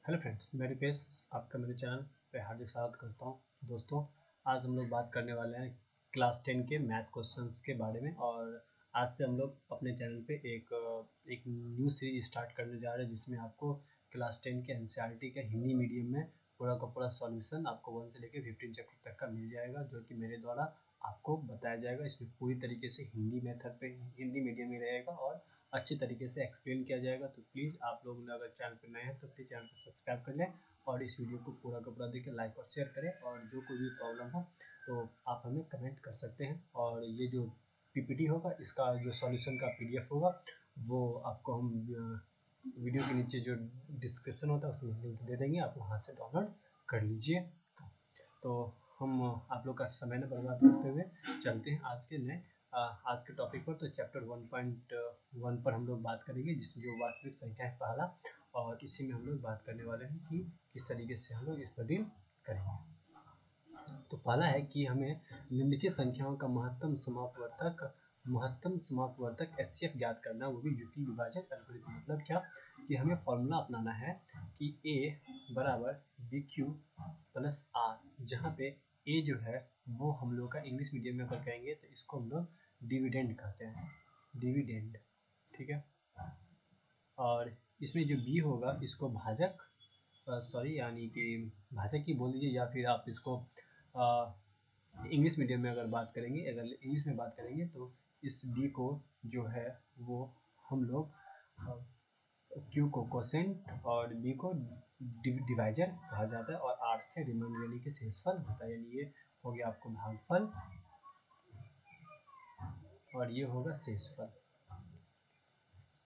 Hello friends, मैं रिपेश आपका मेरे चैनल पे हार्दिक स्वागत करता हूँ। दोस्तों, आज हम लोग बात करने वाले हैं क्लास 10 के मैथ क्वेश्चंस के बारे में। और आज से हम लोग अपने चैनल पे एक न्यू सीरीज स्टार्ट करने जा रहे हैं, जिसमें आपको क्लास 10 के एनसीईआरटी का हिंदी मीडियम में पूरा का पूरा सॉल्यूशन आपको 1 से लेकर 15 चैप्टर तक का मिल जाएगा, जो कि मेरे द्वारा आपको बताया जाएगा। इसमें पूरी तरीके से हिंदी मेथड पे हिंदी मीडियम में रहेगा और अच्छे तरीके से एक्सप्लेन किया जाएगा। तो प्लीज़ आप लोग अगर चैनल पर नए हैं तो प्लीज़ चैनल को सब्सक्राइब कर लें और इस वीडियो को पूरा का पूरा देखें, लाइक और शेयर करें। और जो कोई भी प्रॉब्लम हो तो आप हमें कमेंट कर सकते हैं। और ये जो पीपीटी होगा, इसका जो सॉल्यूशन का पीडीएफ होगा, वो आपको हम वीडियो के नीचे जो डिस्क्रिप्शन होता है उसमें लिंक दे देंगे, आप वहाँ से डाउनलोड कर लीजिए। तो हम आप लोग का समय न बर्बाद करते हुए चलते हैं आज के टॉपिक पर। तो चैप्टर 1.1 पर हम लोग बात करेंगे, जिसमें जो वास्तविक संख्या है पहला, और इसी में हम लोग बात करने वाले हैं कि किस तरीके से हम लोग इस पर डील करेंगे। तो पहला है कि हमें निम्नलिखित संख्याओं का महत्तम समापवर्तक HCF ज्ञात करना, वो भी युक्ति विभाजन एल्गोरिथम। मतलब क्या कि हमें फॉर्मूला अपनाना है कि A बराबर BQ प्लस R, जहाँ पे A जो है वो हम लोग का इंग्लिश मीडियम में अगर कहेंगे तो इसको हम लोग डिविडेंड कहते हैं, डिविडेंड, ठीक है। और इसमें जो B होगा इसको भाजक यानी कि भाजक ही बोल दीजिए, या फिर आप इसको इंग्लिश मीडियम में अगर इंग्लिश में बात करेंगे तो इस B को जो है वो हम लोग Q को कोसेंट और B को डिवाइजर कहा जाता है, और R से रिमाइंडर यानी कि शेषफल होता है। यानी ये हो गया आपको भागफल और ये होगा शेषफल,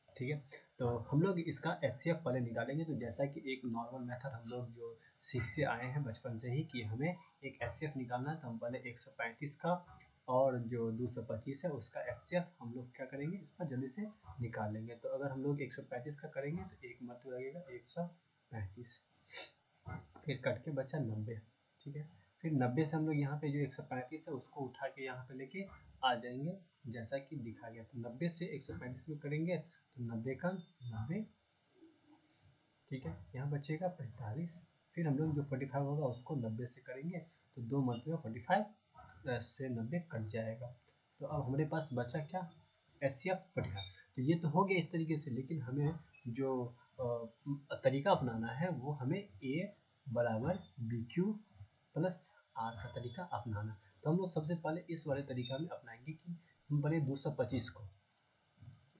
ठीक है। तो हम लोग इसका HCF पहले निकालेंगे। तो जैसा कि एक नॉर्मल मेथड हम लोग जो सीखते आए हैं बचपन से ही कि हमें एक HCF निकालना है, तो हम पहले 135 का और जो 225 है उसका HCF हम लोग क्या करेंगे, इस पर जल्दी से निकाल लेंगे। तो अगर हम लोग 135 का करेंगे तो एक मतलब लगेगा 135, फिर कट के बचा 90, ठीक है। फिर 90 से हम लोग यहाँ पे जो 135 है उसको उठा के यहाँ पे लेके आ जाएंगे, जैसा कि दिखा गया। तो 90 से 135 में करेंगे तो 90 का 90, ठीक है। यहाँ बचेगा 45। फिर हम लोग जो 45 होगा उसको 90 से करेंगे तो 2 मतलब 45 से 90 कट जाएगा। तो अब हमारे पास बचा क्या, HCF 45। तो ये तो हो गया इस तरीके से, लेकिन हमें जो तरीका अपनाना है वो हमें A बराबर BQ प्लस R का तरीका अपनाना। तो हम लोग सबसे पहले इस वाले तरीका में अपनाएंगे कि हम पहले 225 को,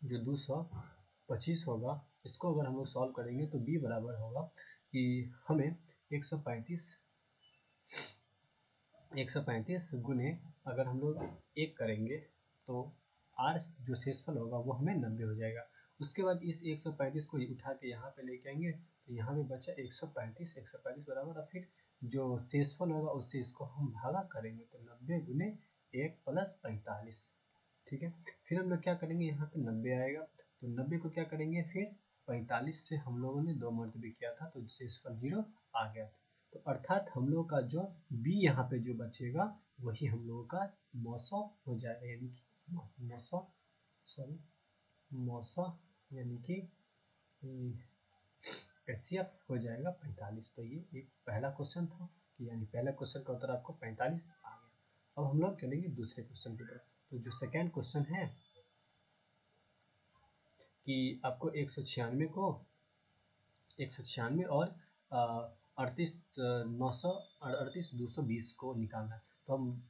जो 225 होगा इसको अगर हम लोग सॉल्व करेंगे तो B बराबर होगा कि हमें 135 गुने अगर हम लोग 1 करेंगे तो R जो शेषफल होगा वो हमें 90 हो जाएगा। उसके बाद इस 135 को उठा के यहाँ पे लेके आएंगे तो यहाँ पे बचा 135 बराबर, और फिर जो शेषफल होगा उससे इसको हम भागा करेंगे तो 90 गुने 1 प्लस 45, ठीक है। फिर हम लोग क्या करेंगे, यहाँ पे 90 आएगा तो 90 को क्या करेंगे, फिर 45 से हम लोगों ने 2 मर्तबे किया था तो शेषफल 0 आ गया था। तो अर्थात हम लोग का जो B यहाँ पे जो बचेगा वही हम लोगों का 900 हो जाएगा, यानी कि 900 यानी कि HCF हो जाएगा 45। तो ये एक पहला क्वेश्चन था कि यानी पहला क्वेश्चन का उत्तर आपको 45 आ गया। अब हम लोग चलेंगे दूसरे क्वेश्चन की तरफ। तो जो सेकेंड क्वेश्चन है कि आपको 196 और 220 को निकालना है। तो हम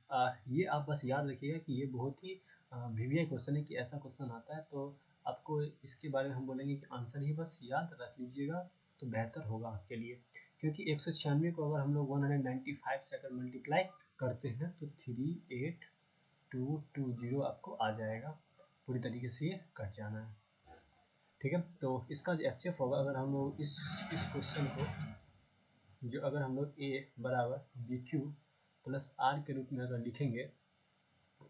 ये आप बस याद रखिएगा कि ये बहुत ही वीवीआई क्वेश्चन है कि ऐसा क्वेश्चन आता है, तो आपको इसके बारे में हम बोलेंगे कि आंसर ही बस याद रख लीजिएगा तो बेहतर होगा आपके लिए। क्योंकि 196 को अगर हम लोग 195 से अगर मल्टीप्लाई करते हैं तो 38220 आपको आ जाएगा। पूरी तरीके से ये कट जाना है, ठीक है। तो इसका जो HCF होगा, अगर हम लोग इस क्वेश्चन को जो अगर हम लोग A बराबर BQ प्लस R के रूप में अगर लिखेंगे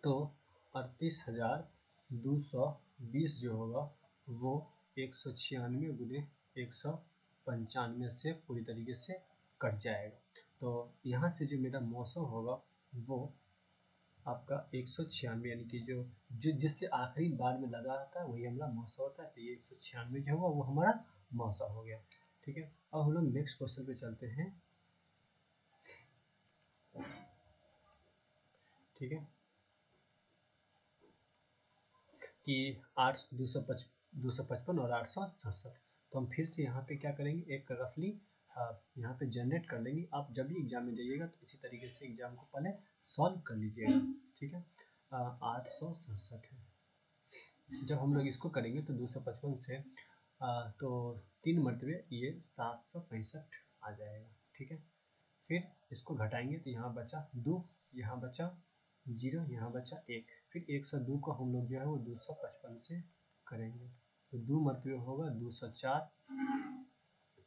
तो 38,220 जो होगा वो 196 गुने 195 से पूरी तरीके से कट जाएगा। तो यहाँ से जो मेरा 900 होगा वो आपका 196 यानी कि जो जिससे आखिरी बार में लगा होता है वही हमारा 900 होता है। तो ये 196 जो होगा वो हमारा 900 हो गया। ठीक है, अब हम लोग नेक्स्ट क्वेश्चन पे चलते हैं। ठीक है, कि 255 और 867, तो हम फिर से यहाँ पे क्या करेंगे, एक रफली यहाँ पे जनरेट कर लेंगे। आप जब भी एग्जाम में जाइएगा तो इसी तरीके से एग्जाम को पहले सॉल्व कर लीजिएगा। ठीक है, 867 है, जब हम लोग इसको करेंगे तो 255 से तो 3 मरतबे ये 765 आ जाएगा। ठीक है, फिर इसको घटाएंगे तो यहाँ बचा 2, यहाँ बचा 0, यहाँ बचा 1, फिर 102 को हम लोग जो है वो 255 से करेंगे तो 2 मरतबे होगा 204,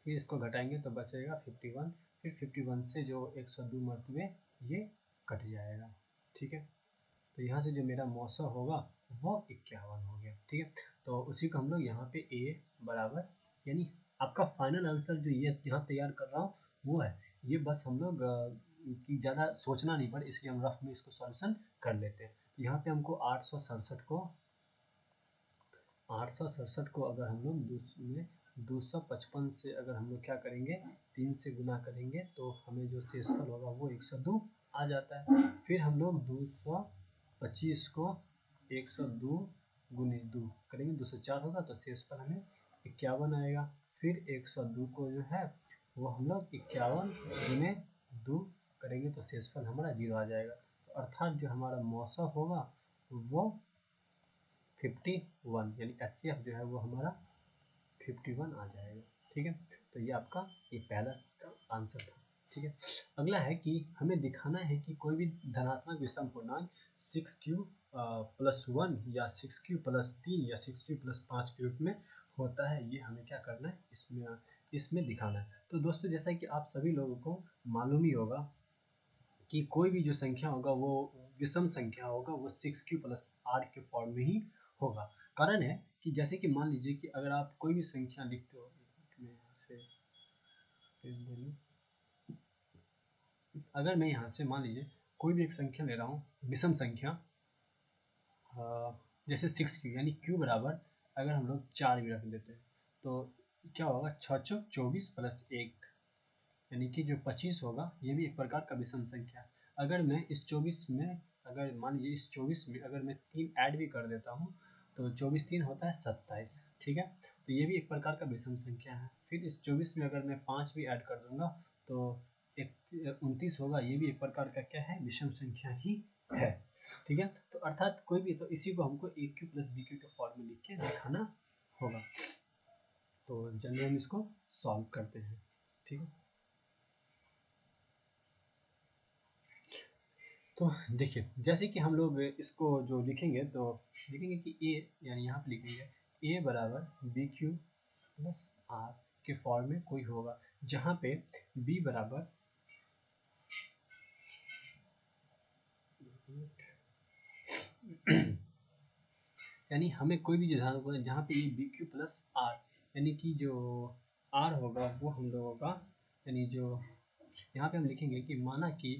फिर इसको घटाएंगे तो बचेगा 51, फिर 51 से जो 102 मरतबे ये कट जाएगा। ठीक है, तो यहाँ से जो मेरा मौसा होगा वो 51 हो गया। ठीक है, तो उसी को हम लोग यहाँ पे a बराबर, यानी आपका फाइनल आंसर जो ये यहाँ तैयार कर रहा हूँ वो है ये, बस हम लोग की ज़्यादा सोचना नहीं पड़े इसलिए हम रफ में इसको सॉल्यूशन कर लेते हैं। तो यहाँ पे हमको 867 को अगर हम लोग 255 से अगर हम लोग क्या करेंगे 3 से गुना करेंगे तो हमें जो शेषफल होगा वो 102 आ जाता है। फिर हम लोग 225 को 102 गुने 2 करेंगे, 204 होगा तो शेषफल हमें 51 आएगा। फिर 102 को जो है वो हम लोग 51 गुने 2 करेंगे तो शेषफल हमारा 0 आ जाएगा। तो अर्थात जो हमारा मौसा होगा वो 51, यानी HCF जो है वो हमारा 51 आ जाएगा। ठीक है, तो ये आपका ये पहला का आंसर था। ठीक है, अगला है कि हमें दिखाना है कि कोई भी धनात्मक विषम पूर्णांक 6q+1 या 6q+3 या 6q+5 के रूप में होता है। ये हमें क्या करना है, इसमें दिखाना है। तो दोस्तों जैसा कि आप सभी लोगों को मालूम ही होगा कि कोई भी जो संख्या होगा वो विषम संख्या होगा वो 6q+r के फॉर्म में ही होगा। कारण है कि जैसे कि मान लीजिए कि अगर आप कोई भी संख्या लिखते हो, अगर मैं यहाँ से मान लीजिए कोई भी एक संख्या ले रहा हूँ विषम संख्या, जैसे 6q, यानी q बराबर अगर हम लोग 4 भी रख देते हैं तो क्या होगा, 6 चौक 24 + 1, यानी कि जो 25 होगा ये भी एक प्रकार का विषम संख्या है। अगर मैं इस 24 में, अगर मान लीजिए इस 24 में अगर मैं 3 ऐड भी कर देता हूँ तो 24 3 होता है 27। ठीक है, तो ये भी एक प्रकार का विषम संख्या है। फिर इस 24 में अगर मैं 5 भी ऐड कर दूंगा तो 29 होगा, ये भी एक प्रकार का क्या है, विषम संख्या ही है। ठीक है, तो अर्थात कोई भी, तो इसी को हमको AQ+BQ के फॉर्म में लिख के दिखाना होगा। तो चलिए हम इसको सॉल्व करते हैं। ठीक है, तो देखिए जैसे कि हम लोग इसको जो लिखेंगे तो लिखेंगे कि a, यानी यहाँ पे लिखेंगे a बराबर BQ+R के फॉर्म में कोई होगा, जहाँ पे b बराबर यानी हमें कोई भी ध्यान रखना जहाँ पे ये BQ+R, यानी कि जो R होगा वो हम लोगों का, यानी जो यहाँ पे हम लिखेंगे कि माना कि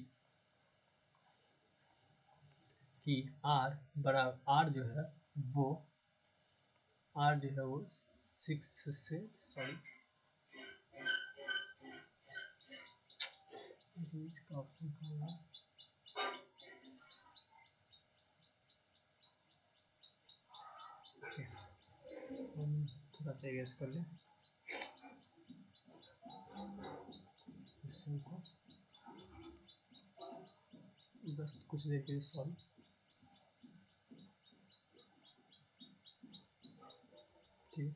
R बराबर R जो है वो 6 से, सॉरी इसका ऑप्शन कहाँ है, हम थोड़ा सा इरेज कर लें क्वेश्चन को, बस कुछ देर के लिए सॉल्व। ठीक,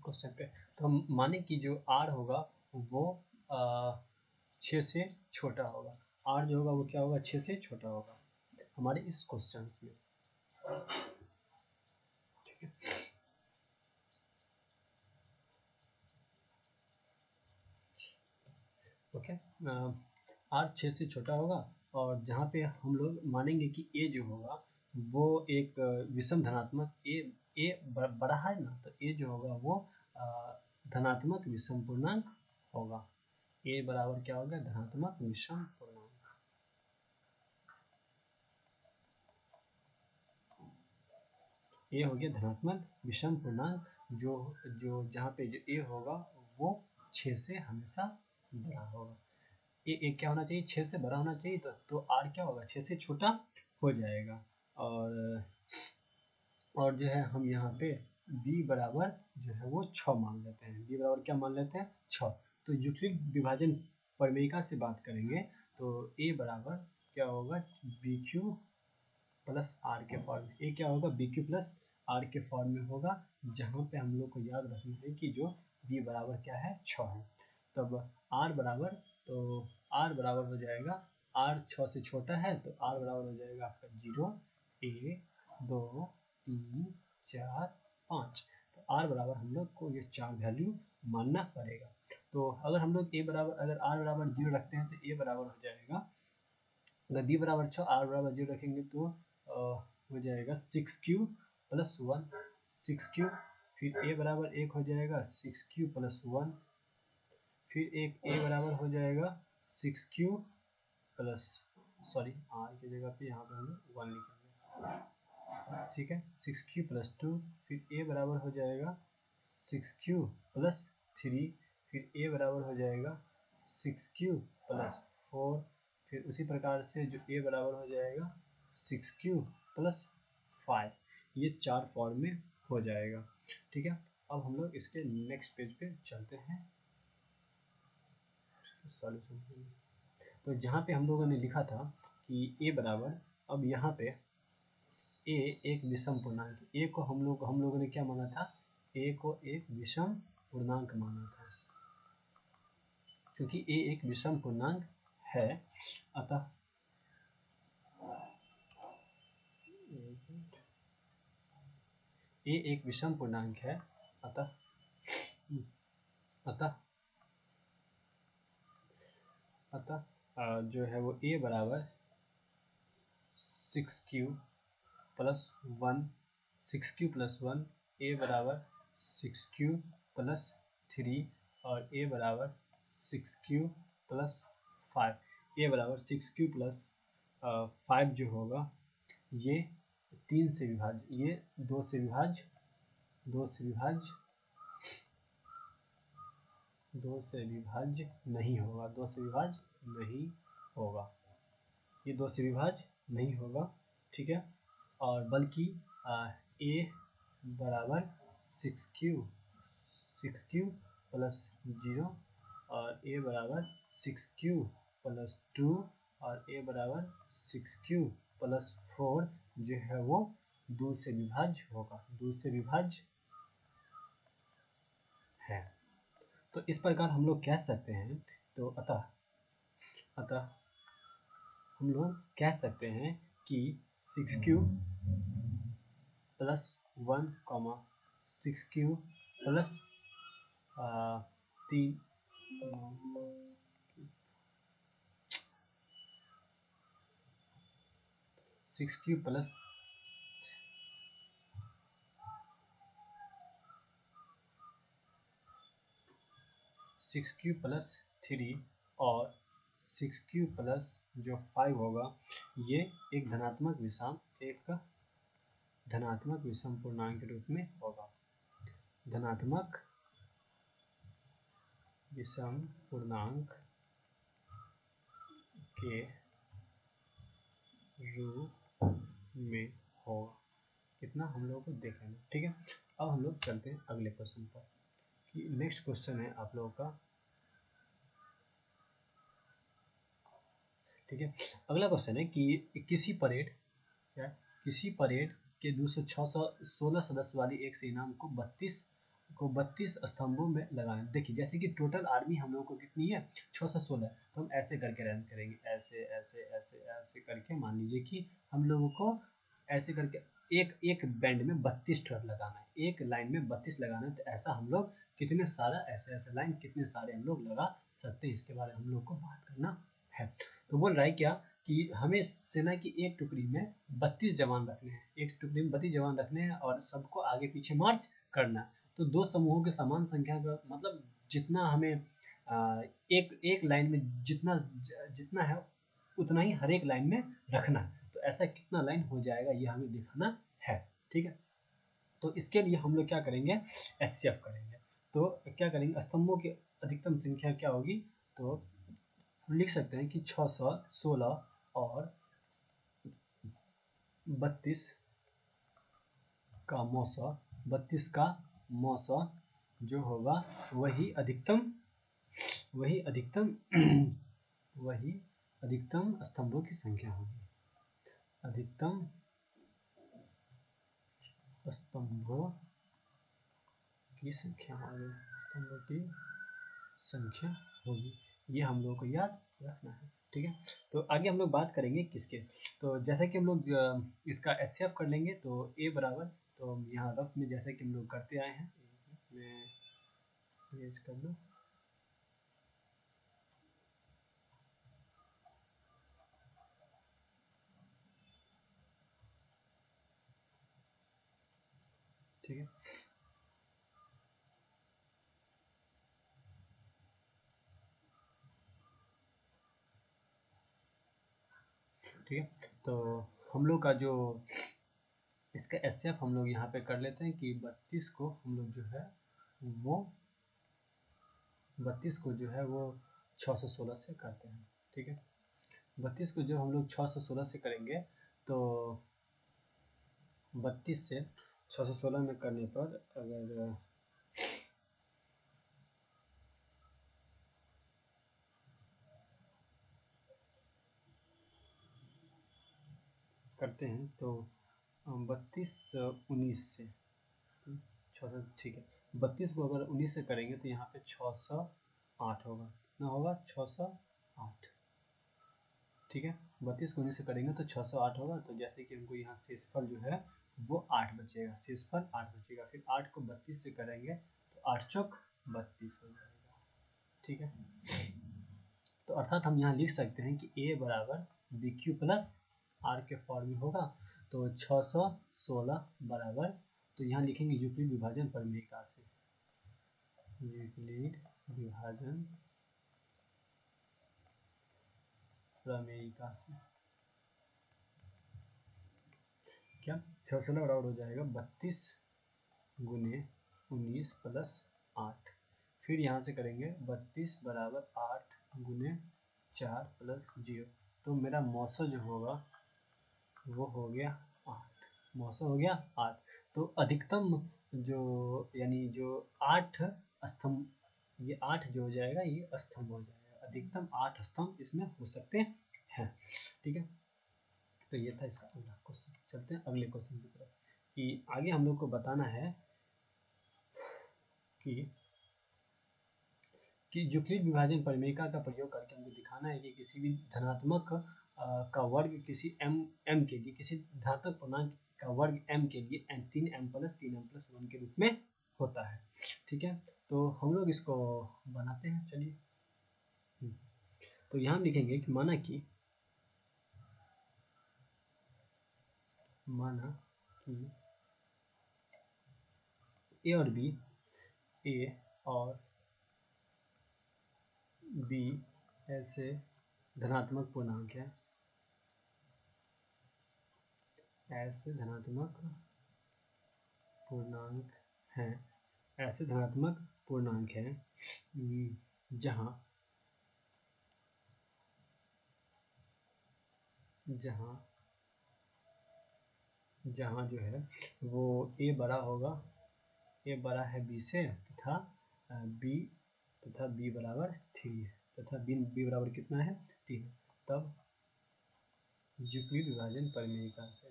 क्वेश्चन पे तो हम माने कि जो R होगा वो 6 से छोटा होगा, R जो होगा वो क्या होगा, 6 से छोटा होगा हमारे इस क्वेश्चन में। ठीक है, ओके, R 6 से छोटा होगा और जहाँ पे हम लोग मानेंगे कि A जो होगा वो एक विषम धनात्मक, A बड़ा है ना, तो A जो होगा वो धनात्मक विषम पूर्णांक होगा। A बराबर क्या होगा, धनात्मक विषम पूर्णांक। A हो गया धनात्मक विषम पूर्णांक जो जो जहाँ पे जो ए होगा वो 6 से हमेशा बड़ा होगा। ए क्या होना चाहिए, 6 से बड़ा होना चाहिए, तो आर क्या होगा, 6 से छोटा हो जाएगा। और जो है हम यहाँ पे b बराबर जो है वो 6 मान लेते हैं। b बराबर क्या मान लेते हैं, 6। तो युक्तिक विभाजन प्रमेयिका से बात करेंगे तो a बराबर क्या होगा, बी क्यू प्लस आर के फॉर्म में। ए क्या होगा, बी क्यू प्लस आर के फॉर्म में होगा, जहाँ पे हम लोग को याद रखना है कि जो b बराबर क्या है, 6 है। तब r बराबर, तो r बराबर हो जाएगा, r 6 से छोटा है तो r बराबर हो जाएगा आपका 0, 1, 2, 3, 4, 5। तो r बराबर हम लोग को ये 4 वैल्यू मानना पड़ेगा। तो अगर हम लोग a बराबर, अगर r बराबर 0 रखते हैं तो a बराबर हो जाएगा, अगर b बराबर 6 r बराबर 0 रखेंगे तो हो जाएगा 6q प्लस 1, 6q। फिर a बराबर 1 हो जाएगा 6q प्लस 1। फिर एक a बराबर हो जाएगा 6q प्लस, सॉरी r की जगह पे यहाँ पे हम 1 लिखेंगे, ठीक है, 6q प्लस 2। फिर a बराबर हो जाएगा 6q प्लस 3। फिर a बराबर हो जाएगा 6q प्लस 4। फिर उसी प्रकार से जो a बराबर हो जाएगा 6q प्लस 5। ये 4 फॉर्म में हो जाएगा, ठीक है। अब हम लोग इसके नेक्स्ट पेज पे चलते हैं सॉल्यूशन के लिए। तो जहाँ पे हम लोगों ने लिखा था कि a बराबर, अब यहाँ पे a एक विषम पूर्णांक, a को हम लोगों ने क्या माना था, a को एक विषम पूर्णांक माना था। क्योंकि a एक विषम पूर्णांक है, अतः a एक विषम पूर्णांक है, अतः जो है वो a बराबर 6q plus 1, 6q plus 1, a बराबर 6q प्लस 3 और a बराबर 6q प्लस 5। a बराबर 6q प्लस 5 जो होगा ये 3 से विभाज्य, ये 2 से विभाज्य नहीं होगा, 2 से विभाज्य नहीं होगा, ये 2 से विभाज्य नहीं होगा, ठीक है। और बल्कि a बराबर 6q प्लस 0 और a बराबर 6q प्लस 2 और a बराबर 6q प्लस 4 जो है वो 2 से विभाज्य होगा, 2 से विभाज्य है। तो इस प्रकार हम लोग कह सकते हैं, तो अतः हम लोग कह सकते हैं कि 6q plus 1, 6q plus 3, 6q plus 6q plus 3 और 6q प्लस जो 5 होगा, ये एक धनात्मक विषम पूर्णांक के रूप में होगा, धनात्मक विषम पूर्णांक के रूप में होगा। इतना हम लोगों को देख लेना, ठीक है। अब हम लोग चलते हैं अगले क्वेश्चन पर, कि नेक्स्ट क्वेश्चन है आप लोगों का, ठीक है। अगला क्वेश्चन है कि किसी परेड के 216 सदस्य वाली एक सेना को 32 स्तंभों में लगाएं। देखिए जैसे कि टोटल आर्मी हम लोगों को कितनी है, 616, तो हम ऐसे करके अरेंज करेंगे, ऐसे ऐसे ऐसे ऐसे करके। मान लीजिए कि हम लोगों को ऐसे करके एक बैंड में 32 ट्रक लगाना है, एक लाइन में 32 लगाना है। तो ऐसा हम लोग कितने सारा ऐसे लाइन कितने सारे हम लोग लगा सकते हैं, इसके बारे में हम लोग को बात करना है। तो बोल रहा है क्या कि हमें सेना की एक टुकड़ी में 32 जवान रखने हैं, एक टुकड़ी में 32 जवान रखने हैं और सबको आगे पीछे मार्च करना है। तो 2 समूहों के समान संख्या का मतलब जितना हमें एक लाइन में जितना है उतना ही हर एक लाइन में रखना है। तो ऐसा कितना लाइन हो जाएगा ये हमें दिखाना है, ठीक है। तो इसके लिए हम लोग क्या करेंगे, एचसीएफ करेंगे। तो क्या करेंगे, स्तंभों की अधिकतम संख्या क्या होगी, तो लिख सकते हैं कि 616 और 32 का मौसा, 32 का मौसा जो होगा वही अधिकतम वही अधिकतम स्तंभों की संख्या होगी। अधिकतम स्तंभों की संख्या होगी, स्तंभों की संख्या होगी, ये हम लोगों को याद रखना है। ठीक है, तो आगे हम लोग बात करेंगे किसके, तो जैसे कि हम लोग इसका एचसीएफ कर लेंगे, तो ए बराबर, तो यहाँ रफ में जैसे कि हम लोग करते आए हैं, मैं रेज कर लूँ, ठीक है। ठीक है, तो हम लोग का जो इसका एचसीएफ हम लोग यहाँ पे कर लेते हैं कि 32 को हम लोग जो है वो 32 को जो है वो 616 से करते हैं। ठीक है, 32 को जब हम लोग 616 से करेंगे, तो 32 से 616 में करने पर अगर करते हैं तो 32 19 से 600, ठीक है, 32 को अगर 19 से करेंगे तो यहाँ पे 608 होगा, कितना होगा, 608। ठीक है, 32 को 19 से करेंगे तो 608 होगा, तो जैसे कि हमको यहाँ शेषफल जो है वो 8 बचेगा, शेषफल 8 बचेगा, फिर 8 को 32 से करेंगे तो 8 चौक 32 हो जाएगा। ठीक है, तो अर्थात हम यहाँ लिख सकते हैं कि ए बराबर बी क्यू प्लस आर के फॉर्म में होगा, तो 616 बराबर, तो यहाँ लिखेंगे यूक्लिड विभाजन प्रमेय से, यूक्लिड विभाजन प्रमेय से क्या 616 बराबर हो जाएगा 32 गुने 19 प्लस 8, फिर यहाँ से करेंगे 32 बराबर 8 गुने 4 प्लस 0, तो मेरा मौसा जो होगा वो हो गया 8, मौसा हो गया 8। तो अधिकतम जो यानी जो 8 स्तंभ, ये 8 जो हो जाएगा ये स्तंभ हो जाएगा, अधिकतम 8 स्तंभ इसमें हो सकते हैं। ठीक है, तो ये था इसका अगला क्वेश्चन। चलते हैं अगले क्वेश्चन की तरफ, कि आगे हम लोग को बताना है कि यूक्लिड विभाजन परिमेयिका का प्रयोग करके हमको दिखाना है कि किसी भी धनात्मक का वर्ग किसी m के लिए, किसी धनात्मक पूर्णांक का वर्ग m के लिए 3m प्लस 1 के रूप में होता है। ठीक है, तो हम लोग इसको बनाते हैं, चलिए। तो यहाँ हम लिखेंगे कि माना कि ए और बी, ए और बी ऐसे धनात्मक पूर्णांक है, ऐसे धनात्मक पूर्णांक हैं, ऐसे धनात्मक पूर्णांक हैं जहाँ जहाँ जहाँ जो है वो ए बड़ा होगा, ए बड़ा है बी से, तथा बी बराबर 3 है, तथा बी बराबर कितना है 3, तब यूक्लिड विभाजन प्रमेयिका से,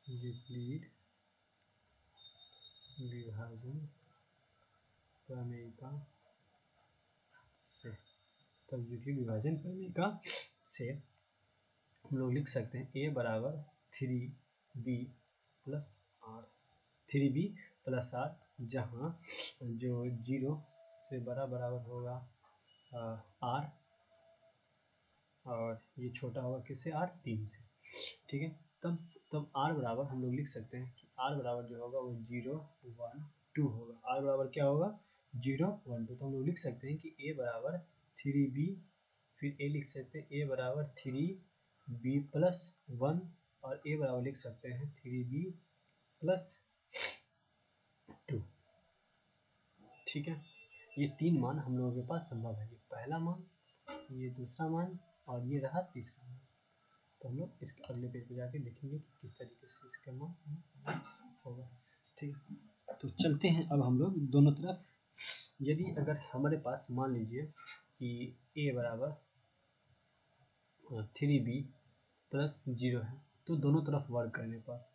यूक्लिड विभाजन प्रमेयिका से, तब यूक्लिड विभाजन प्रमेयिका से हम लोग लिख सकते हैं ए बराबर 3b plus are, 3b plus are, जहाँ जो 0 से बड़ा बराबर होगा आर, और ये छोटा होगा किससे, आर 3 से। ठीक है, तब आर बराबर हम लोग लिख सकते हैं कि आर बराबर जो होगा वो 0 1 2 होगा, आर बराबर क्या होगा 0 1 2, तो हम लोग लिख सकते हैं कि ए बराबर 3b, फिर ए लिख सकते हैं ए बराबर 3b प्लस 1, और ए बराबर लिख सकते हैं 3b प्लस 2। ठीक है, ये 3 मान हम लोगों के पास संभव है, ये पहला मान, ये दूसरा मान और ये रहा तीसरा मान। तो हम लोग इसके अगले पेज पे जाके देखेंगे कि किस तरीके से इसका मान होगा। ठीक है, तो चलते हैं अब हम लोग दोनों तरफ। यदि अगर हमारे पास मान लीजिए कि a बराबर 3b प्लस 0 है, तो दोनों तरफ वर्ग करने पर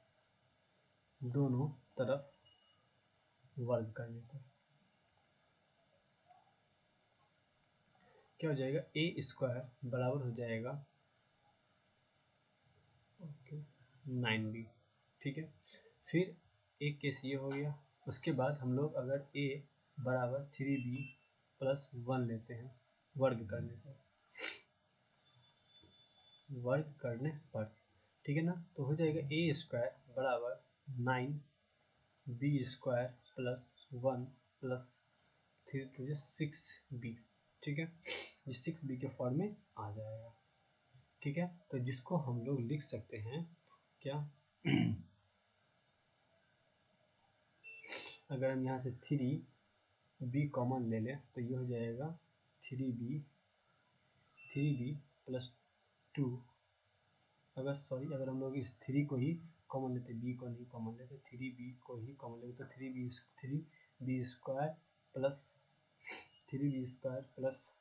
क्या हो जाएगा, a स्क्वायर बराबर हो जाएगा 9b। ठीक है, फिर एक केस ये हो गया। उसके बाद हम लोग अगर a बराबर 3b प्लस 1 लेते हैं वर्ग करने पर, ठीक है ना, तो हो जाएगा a स्क्वायर बराबर 9b square plus 1 plus 3 to 6b। ठीक है, ये 6b के फॉर्म में आ जाएगा। ठीक है, तो जिसको हम लोग लिख सकते हैं क्या अगर हम यहाँ से 3b कॉमन ले लें तो ये हो जाएगा 3b प्लस 2। अगर हम लोग इस 3 को ही कॉमन लेते, b को नहीं कॉमन लेते, 3b को ही कॉमन लेते, तो 3b square plus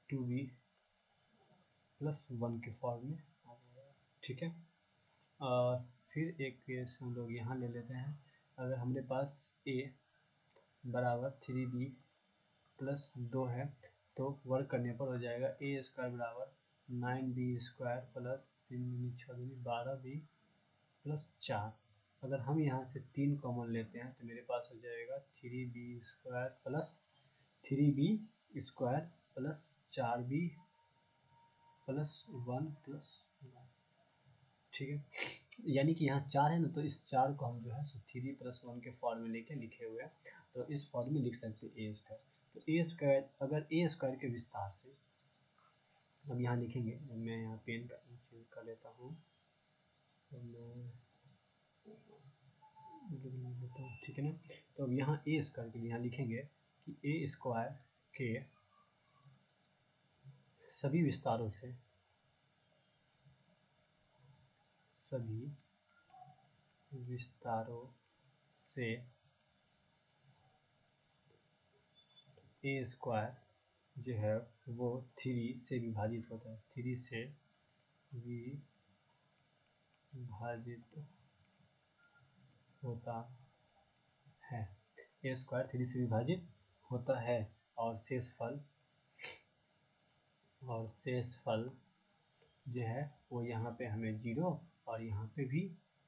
2b plus 1 के फॉर्म में आ जाएगा। ठीक है, और फिर एक केस हम लोग यहाँ ले लेते हैं। अगर हमारे पास a बराबर 3b प्लस 2 है तो वर्ग करने पर हो जाएगा a स्क्वायर बराबर 9b square plus 3 6 12b plus 4। अगर हम यहाँ से 3 कॉमन लेते हैं तो मेरे पास हो जाएगा 3b square plus 4b plus 1 plus 1। ठीक है, यानी कि यहाँ 4 है ना, तो इस 4 को हम जो है 3 प्लस 1 के फॉर्म में लेके लिखे हुए हैं, तो इस फॉर्म में लिख सकते हैं a स्क्वायर। तो a स्क्वायर, अगर a स्क्वायर के विस्तार से अब यहाँ लिखेंगे, मैं यहाँ पेन का चेंज कर लेता हूँ, तो मैं लेता हूँ। ठीक है ना, तो अब यहाँ a स्क्वायर के लिए यहाँ लिखेंगे कि a स्क्वायर के सभी विस्तारों से a स्क्वायर जो है वो 3 से विभाजित होता है, 3 से विभाजित होता है, a स्क्वायर 3 से विभाजित होता है, और शेषफल जो है वो यहाँ पे हमें 0 और यहाँ पे भी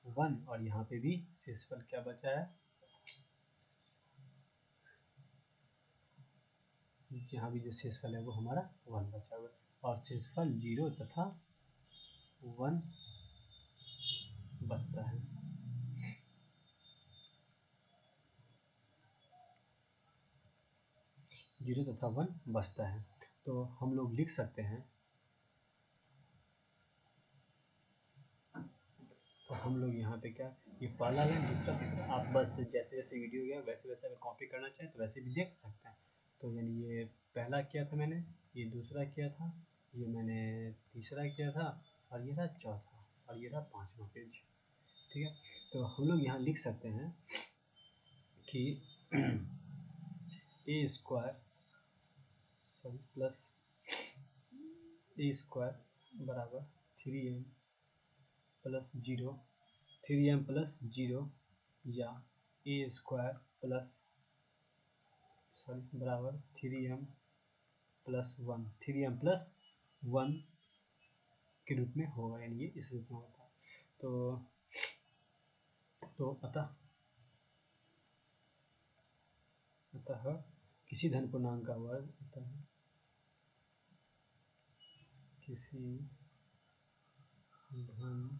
1 और यहाँ पे भी शेषफल क्या बचा है, यहाँ भी जो शेषफल है वो हमारा 1 बचा हुआ है, और शेषफल 0 तथा 1 बचता है। 0 तथा 1 बचता है, तो हम लोग लिख सकते हैं, तो हम लोग यहाँ पे क्या, ये पहला लाइन दूसरा तीसरा, आप बस जैसे जैसे वीडियो गया वैसे वैसे अगर कॉपी करना चाहें तो वैसे भी देख सकते हैं। तो यानी ये पहला किया था मैंने, ये दूसरा किया था, ये मैंने तीसरा किया था, और ये रहा चौथा, और ये रहा 5वां पेज। ठीक है, तो हम लोग यहाँ लिख सकते हैं कि a square plus a square बराबर 3m प्लस 0 या a स्क्वायर बराबर 3m प्लस 1 के रूप में होगा, यानी ये इस रूप में होता है। तो अतः किसी धन पूर्णांक का वर्ग, किसी धन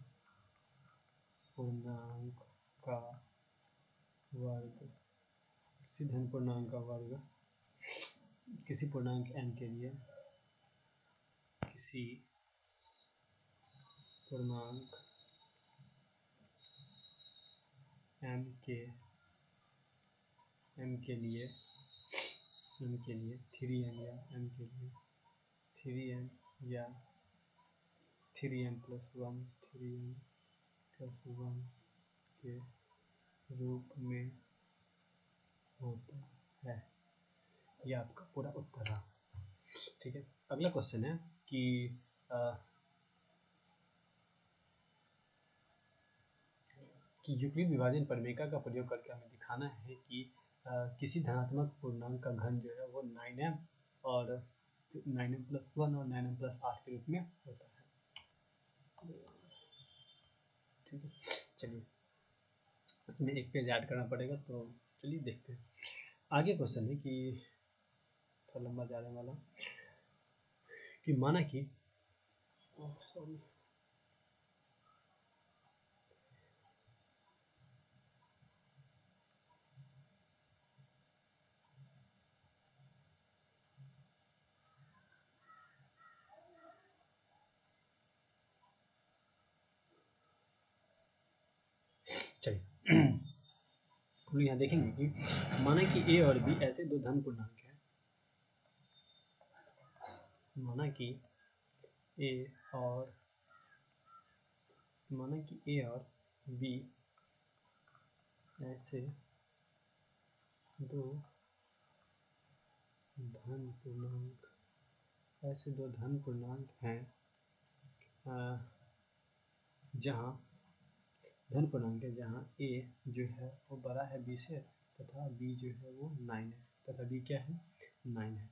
पूर्णांक का वर्ग किसी पूर्णांक n के लिए, किसी पूर्णांक m के लिए 3m या m के लिए 3m या 3m प्लस 1 3m प्लस 1 के रूप में होता है। ये आपका पूरा उत्तर है। ठीक है, अगला क्वेश्चन है कि यूक्लिड विभाजन प्रमेय का प्रयोग करके हमें दिखाना है कि किसी धनात्मक पूर्णांक का घन जो है वो 9m और 9m प्लस 1 और 9m प्लस 8 के रूप में होता है। ठीक है, चलिए इसमें एक पेज ऐड करना पड़ेगा, तो चलिए देखते हैं। आगे क्वेश्चन है कि थोड़ा लंबा जाने वाला, कि माना कि सॉरी चलिए हम यहाँ देखेंगे कि माना कि a और b ऐसे दो धन पूर्णांक हैं। माना कि a और b ऐसे दो धन पूर्णांक हैं जहाँ धन पूर्णांक है, जहाँ a जो है वो बड़ा है b से तथा b जो है वो 9 है तथा b क्या है 9 है।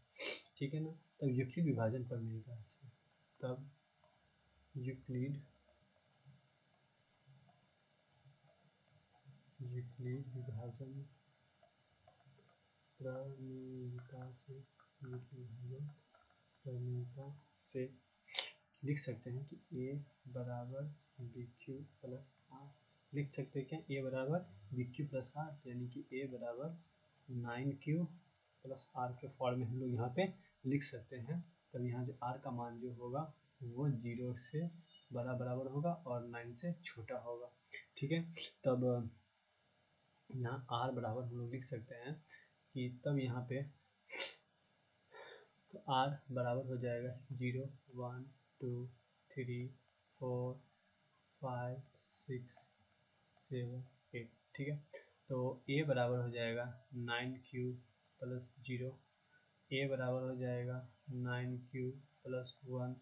ठीक है ना, तब यूक्लिड विभाजन प्रमेय का तब यूक्लिड विभाजन प्रमेयिका से लिख सकते हैं कि a बराबर bq प्लस r। लिख सकते हैं क्या, a बराबर bq प्लस r, यानी कि a बराबर 9q प्लस r के फॉर्म में हम लोग यहाँ पे लिख सकते हैं। तब यहाँ जो r का मान जो होगा वो 0 से बराबर होगा और 9 से छोटा होगा। ठीक है, तब यहाँ r बराबर हम लोग लिख सकते हैं कि तब यहाँ पे तो r बराबर हो जाएगा 0 1 2 3 4 5 6 7 8। ठीक है, तो a बराबर हो जाएगा 9q प्लस 0, a बराबर हो जाएगा 9q प्लस 1,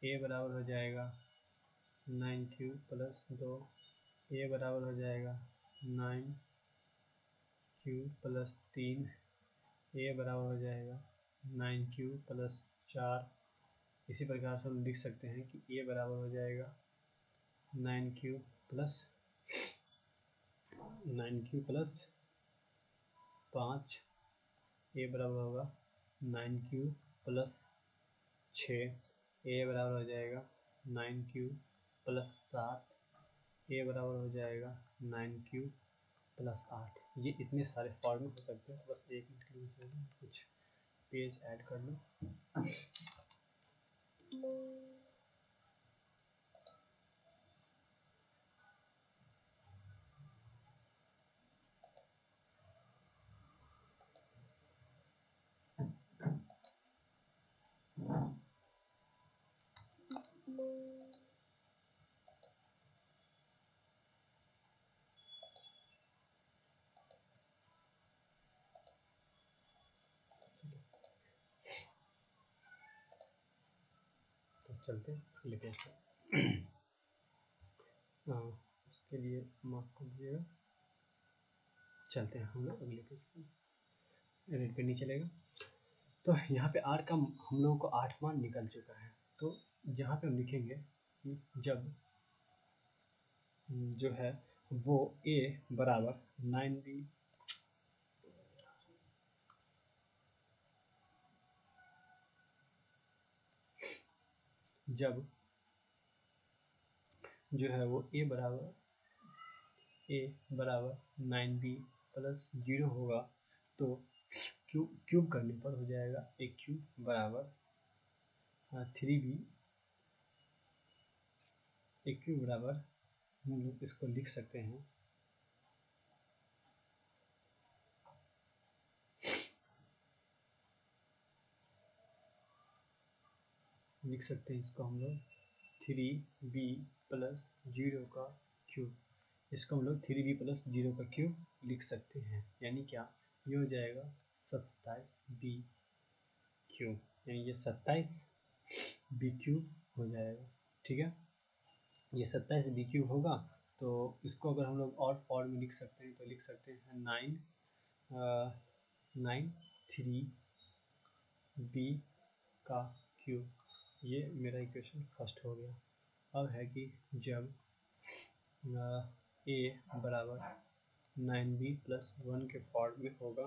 a बराबर हो जाएगा 9q प्लस 2, a बराबर हो जाएगा 9q प्लस 3, a बराबर हो जाएगा 9q प्लस 4। इसी प्रकार से हम लिख सकते हैं कि a बराबर हो जाएगा 9q प्लस 5, a बराबर होगा 9q प्लस 6, a बराबर हो जाएगा 9q प्लस 7, a बराबर हो जाएगा 9q प्लस 8। ये इतने सारे फॉर्मूले हो सकते हैं। बस एक मिनट के लिए कुछ पेज ऐड कर लो। तो चलते हैं अगले पेज पर। उसके लिए माफ कर दीजिएगा, चलते हैं हम लोग अगले पेज पर। रेड पे नहीं चलेगा। तो यहाँ पे r का हम लोगों को 8 मान निकल चुका है। तो जहाँ पे हम लिखेंगे कि जब जो है वो a बराबर 9b जब जो है वो a बराबर 9b प्लस 0 होगा, तो क्यूब करने पर हो जाएगा a क्यूब बराबर 3b। a क्यूब बराबर हम लोग इसको लिख सकते हैं लिख सकते हैं इसको हम लोग 3b प्लस 0 का क्यूब। इसको हम लोग 3b प्लस 0 का क्यूब लिख सकते हैं, यानी क्या, ये हो जाएगा 27b क्यूब, यानी ये 27b क्यूब हो जाएगा। ठीक है, ये 27b क्यूब होगा। तो इसको अगर हम लोग और फॉर्म में लिख सकते हैं तो लिख सकते हैं 993b का क्यूब। ये मेरा इक्वेशन फर्स्ट हो गया। अब है कि जब a बराबर 9b प्लस 1 के फॉर्म में होगा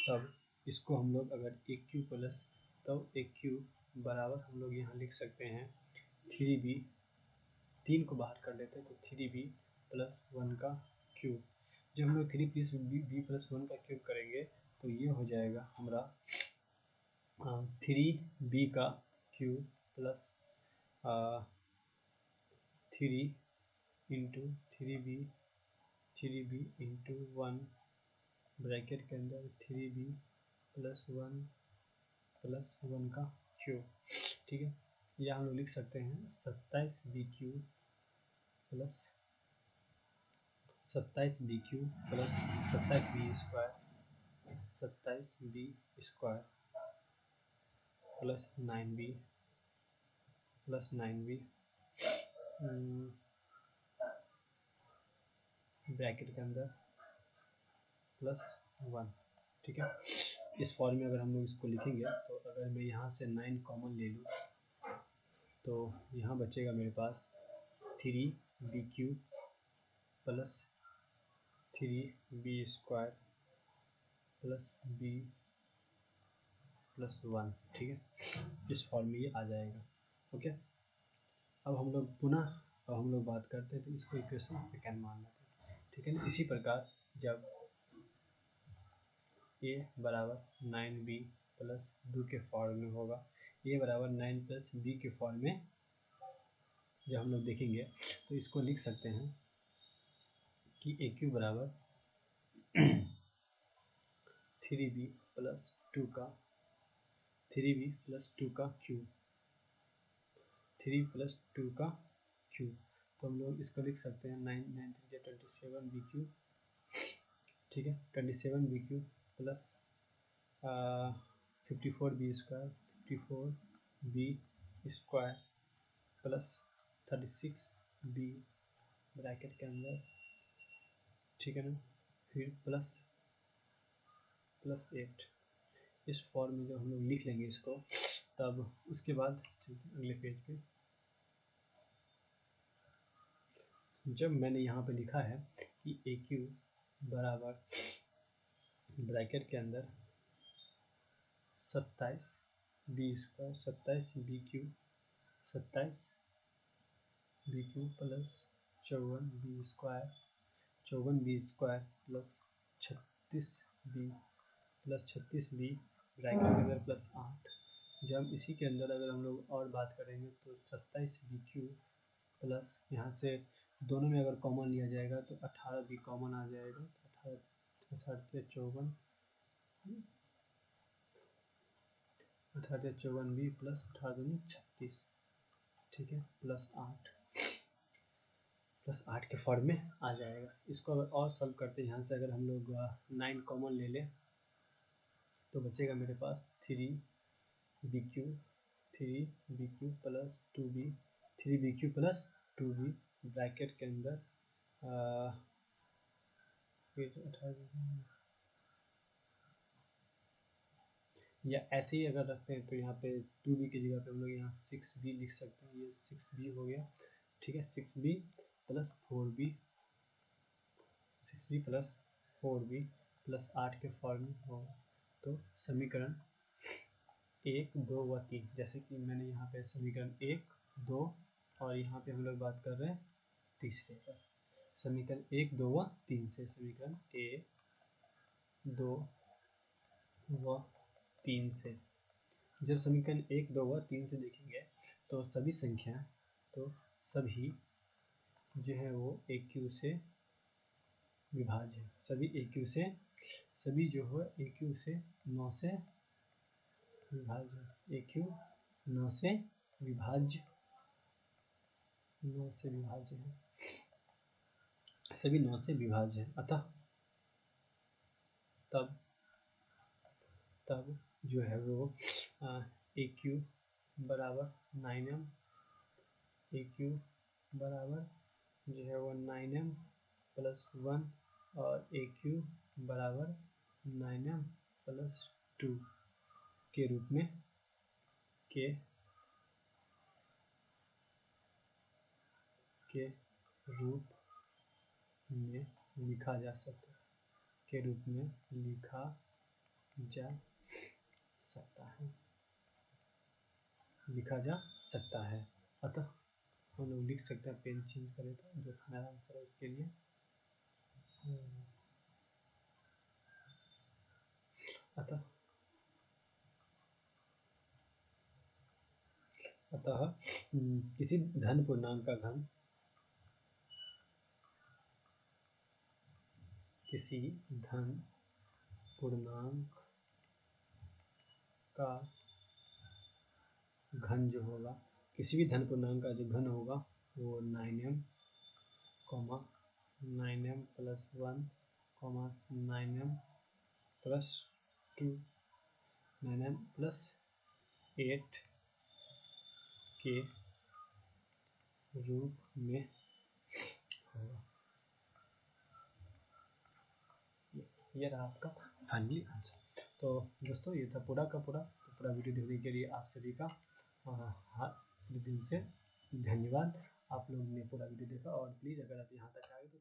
तब इसको हम लोग अगर a क्यूब प्लस तब a क्यूब बराबर हम लोग यहाँ लिख सकते हैं 3b, 3 को बाहर कर लेते हैं तो 3b प्लस 1 का क्यूब। जब हम लोग 3b प्लस 1 का क्यूब करेंगे तो ये हो जाएगा हमारा 3b का cube plus 3 into 3b into 1 bracket के अंदर 3b प्लस 1 का क्यूब। ठीक है, या हम लोग लिख सकते हैं 27b cube plus 27b cube plus 27b square, 27b square plus 9b bracket के अंदर प्लस 1। ठीक है, इस फॉर्म में अगर हम लोग इसको लिखेंगे तो अगर मैं यहाँ से 9 कॉमन ले लूँ तो यहाँ बचेगा मेरे पास 3b cube plus 3b square plus b plus 1। ठीक है, इस फॉर्म में ये आ जाएगा। ओके, अब हम लोग बात करते हैं तो इसको इक्वेशन सेकेंड मान लेते हैं। ठीक है ना, इसी प्रकार जब a बराबर 9b प्लस 2 के फॉर्म में होगा, a बराबर 9 प्लस b के फॉर्म में जब हम लोग देखेंगे तो इसको लिख सकते हैं कि a क्यूब बराबर 3b प्लस 2 का 3b प्लस 2 का क्यूब, 3 प्लस 2 का क्यूब। तो हम लोग इसको लिख सकते हैं 9 9 3 27b क्यूब। ठीक है, 27b cube plus 54b square, 54b square plus 36b bracket के अंदर। ठीक है ना, फिर प्लस 8। इस फॉर्म में जब हम लोग लिख लेंगे इसको तब उसके बाद अगले पेज पे जब मैंने यहाँ पे लिखा है कि ए क्यूब बराबर ब्रैकेट के अंदर 27b square, 27b cube, 27b cube plus 54b square, 54b square plus 36b bracket के अंदर प्लस 8। जब इसी के अंदर अगर हम लोग और बात करेंगे तो 27b क्यूब प्लस यहाँ से दोनों में अगर कॉमन लिया जाएगा तो 18b कॉमन आ जाएगा, 54 54b प्लस 18 36। ठीक है, प्लस 8 के फॉर्म में आ जाएगा। इसको अगर और सॉल्व करते हैं, यहाँ से अगर हम लोग 9 कॉमन ले लें तो बचेगा मेरे पास 3b cube plus 2b, 3b cube plus 2b bracket के अंदर या ऐसे ही अगर रखते हैं तो यहाँ पे 2b की जगह पे हम लोग यहाँ 6b लिख सकते हैं। ये 6b हो गया। ठीक है, 6b plus 4b, 6b plus 4b plus 8 के फॉर्म में होगा। तो समीकरण 1 2 व 3, जैसे कि मैंने यहाँ पे समीकरण 1 2 और यहाँ पे हम लोग बात कर रहे हैं तीसरे पर, समीकरण 1 2 व 3 से समीकरण 1 2 व 3 से जब समीकरण 1 2 व 3 से देखेंगे तो सभी संख्या सभी जो है वो ए क्यू से विभाज्य है। सभी जो है ए क्यू से 9 से विभाज्य, ए क्यू 9 से विभाज्य, 9 से विभाज्य है, सभी 9 से विभाज्य है। अतः तब जो है वो AQ बराबर 9m, AQ बराबर जो है वो 9m प्लस 1 और AQ बराबर 9m प्लस 2 के रूप में लिखा जा सकता है, के रूप में लिखा जा सकता है। अतः हम लोग लिख सकते हैं, पेन चेंज करें तो जो फाइनल आंसर है उसके लिए अतः किसी धन पूर्णांक का घन जो होगा, किसी भी धन पूर्णांक का जो घन होगा वो 9m plus 1 9m plus 2 9m plus 8 के रूप में होगा। ये रहा आपका फाइनली आंसर। तो दोस्तों ये था पूरा का पूरा। तो पूरा वीडियो देखने के लिए आप सभी का दिल से धन्यवाद। आप लोगों ने पूरा वीडियो देखा और प्लीज़ अगर आप यहाँ तक आए तो